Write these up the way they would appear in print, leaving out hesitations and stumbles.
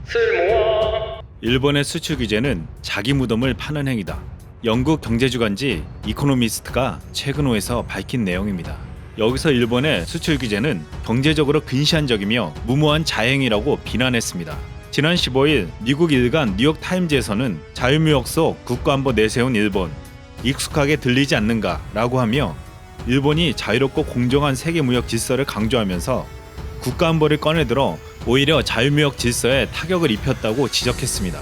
쓸모아. 일본의 수출 규제는 자기 무덤을 파는 행위다. 영국 경제주간지 이코노미스트가 최근 호에서 밝힌 내용입니다. 여기서 일본의 수출 규제는 경제적으로 근시안적이며 무모한 자행이라고 비난했습니다. 지난 15일 미국 일간 뉴욕타임즈에서는 자유무역 속 국가안보 내세운 일본, 익숙하게 들리지 않는가 라고 하며 일본이 자유롭고 공정한 세계무역 질서를 강조하면서 국가안보를 꺼내들어 오히려 자유무역 질서에 타격을 입혔다고 지적했습니다.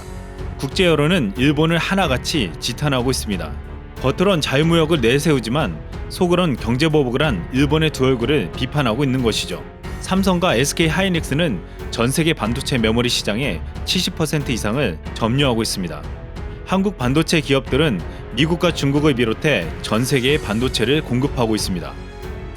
국제 여론은 일본을 하나같이 지탄하고 있습니다. 겉으론 자유무역을 내세우지만 속으론 경제보복을 한 일본의 두 얼굴을 비판하고 있는 것이죠. 삼성과 SK하이닉스는 전 세계 반도체 메모리 시장의 70% 이상을 점유하고 있습니다. 한국 반도체 기업들은 미국과 중국을 비롯해 전 세계에 반도체를 공급하고 있습니다.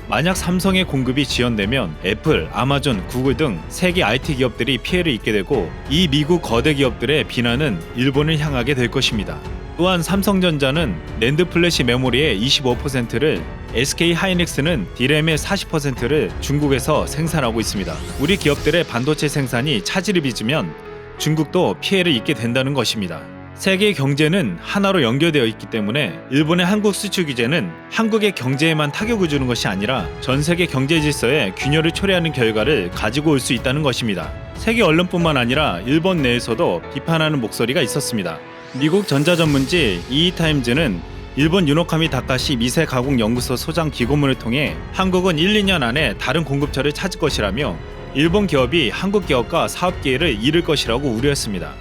만약 삼성의 공급이 지연되면 애플, 아마존, 구글 등 세계 IT 기업들이 피해를 입게 되고 이 미국 거대 기업들의 비난은 일본을 향하게 될 것입니다. 또한 삼성전자는 낸드 플래시 메모리의 25%를, SK하이닉스는 디램의 40%를 중국에서 생산하고 있습니다. 우리 기업들의 반도체 생산이 차질을 빚으면 중국도 피해를 입게 된다는 것입니다. 세계 경제는 하나로 연결되어 있기 때문에 일본의 한국 수출 규제는 한국의 경제에만 타격을 주는 것이 아니라 전 세계 경제 질서에 균열을 초래하는 결과를 가지고 올 수 있다는 것입니다. 세계 언론뿐만 아니라 일본 내에서도 비판하는 목소리가 있었습니다. 미국 전자전문지 이이타임즈는 일본 유노카미 다카시 미세 가공 연구소 소장 기고문을 통해 한국은 1, 2년 안에 다른 공급처를 찾을 것이라며 일본 기업이 한국 기업과 사업 기회를 잃을 것이라고 우려했습니다.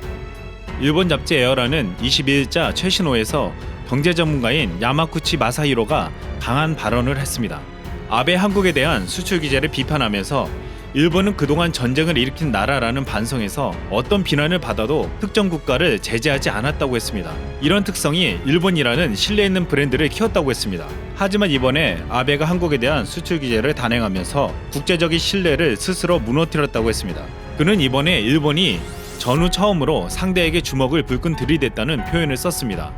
일본 잡지 에어라는 22일자 최신호에서 경제 전문가인 야마구치 마사히로가 강한 발언을 했습니다. 아베 한국에 대한 수출 규제를 비판하면서 일본은 그동안 전쟁을 일으킨 나라라는 반성에서 어떤 비난을 받아도 특정 국가를 제재하지 않았다고 했습니다. 이런 특성이 일본이라는 신뢰 있는 브랜드를 키웠다고 했습니다. 하지만 이번에 아베가 한국에 대한 수출 규제를 단행하면서 국제적인 신뢰를 스스로 무너뜨렸다고 했습니다. 그는 이번에 일본이 전후 처음으로 상대에게 주먹을 불끈 들이댔다는 표현을 썼습니다.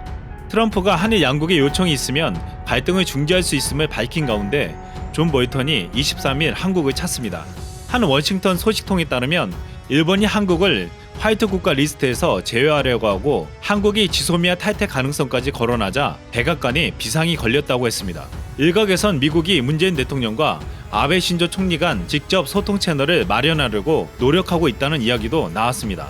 트럼프가 한일 양국의 요청이 있으면 갈등을 중재할 수 있음을 밝힌 가운데 존 볼턴이 23일 한국을 찾습니다. 한 워싱턴 소식통에 따르면 일본이 한국을 화이트 국가 리스트에서 제외하려고 하고 한국이 지소미아 탈퇴 가능성까지 거론하자 백악관에 비상이 걸렸다고 했습니다. 일각에선 미국이 문재인 대통령과 아베 신조 총리 간 직접 소통 채널을 마련하려고 노력하고 있다는 이야기도 나왔습니다.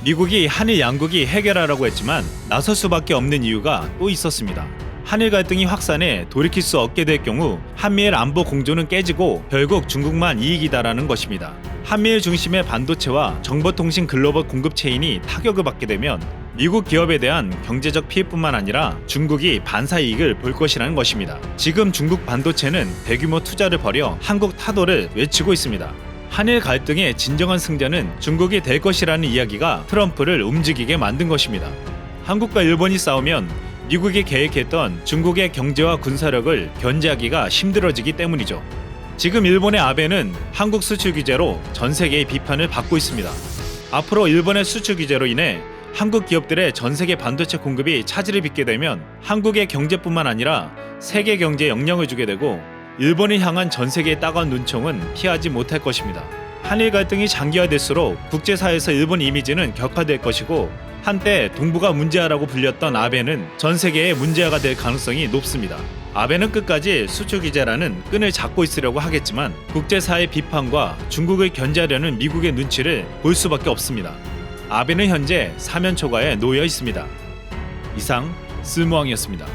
미국이 한일 양국이 해결하라고 했지만 나설 수밖에 없는 이유가 또 있었습니다. 한일 갈등이 확산해 돌이킬 수 없게 될 경우 한미일 안보 공조는 깨지고 결국 중국만 이익이다라는 것입니다. 한미일 중심의 반도체와 정보통신 글로벌 공급 체인이 타격을 받게 되면 미국 기업에 대한 경제적 피해뿐만 아니라 중국이 반사 이익을 볼 것이라는 것입니다. 지금 중국 반도체는 대규모 투자를 벌여 한국 타도를 외치고 있습니다. 한일 갈등의 진정한 승자는 중국이 될 것이라는 이야기가 트럼프를 움직이게 만든 것입니다. 한국과 일본이 싸우면 미국이 계획했던 중국의 경제와 군사력을 견제하기가 힘들어지기 때문이죠. 지금 일본의 아베는 한국 수출 규제로 전 세계의 비판을 받고 있습니다. 앞으로 일본의 수출 규제로 인해 한국 기업들의 전 세계 반도체 공급이 차질을 빚게 되면 한국의 경제뿐만 아니라 세계 경제에 영향을 주게 되고 일본을 향한 전 세계의 따가운 눈총은 피하지 못할 것입니다. 한일 갈등이 장기화될수록 국제사회에서 일본 이미지는 격화될 것이고 한때 동북아 문제아라고 불렸던 아베는 전 세계의 문제아가 될 가능성이 높습니다. 아베는 끝까지 수출 규제라는 끈을 잡고 있으려고 하겠지만 국제사회 비판과 중국을 견제하려는 미국의 눈치를 볼 수밖에 없습니다. 아베는 현재 사면 초과에 놓여 있습니다. 이상 쓸모왕이었습니다.